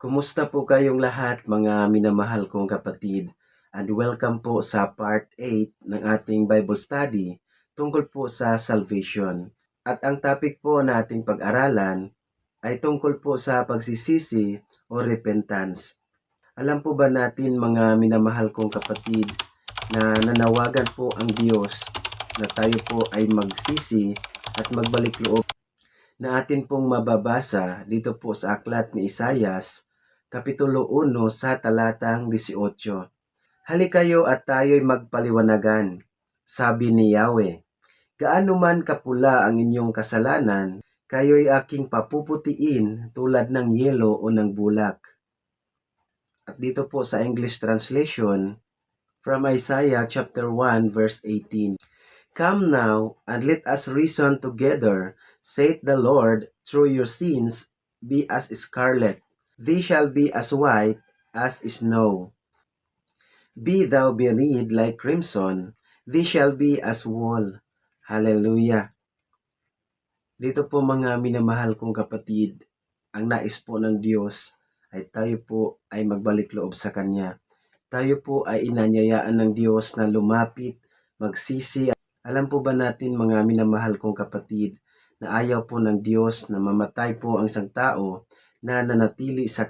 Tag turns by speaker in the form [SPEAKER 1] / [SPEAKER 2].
[SPEAKER 1] Kumusta po kayong lahat mga minamahal kong kapatid? And welcome po sa part 8 ng ating Bible study tungkol po sa salvation. At ang topic po na ating pag-aralan ay tungkol po sa pagsisisi o repentance. Alam po ba natin mga minamahal kong kapatid na nanawagan po ang Diyos na tayo po ay magsisi at magbalik loob na atin pong mababasa dito po sa aklat ni Isaias, Kapitulo 1 sa talatang 18. Halikayo at tayo'y magpaliwanagan, sabi ni Yahweh. Gaano man kapula ang inyong kasalanan, kayo'y aking papuputiin tulad ng yelo o ng bulak. At dito po sa English translation, from Isaiah chapter 1 verse 18. Come now, and let us reason together, saith the Lord, through your sins be as scarlet, they shall be as white as snow. Be thou bereaved like crimson, they shall be as wool. Hallelujah. Dito po mga minamahal kong kapatid, ang nais po ng Diyos ay tayo po ay magbalik loob sa Kanya. Tayo po ay inanyayaan ng Diyos na lumapit, magsisi. Alam po ba natin mga minamahal kong kapatid na ayaw po ng Diyos na mamatay po ang isang tao na nanatili sa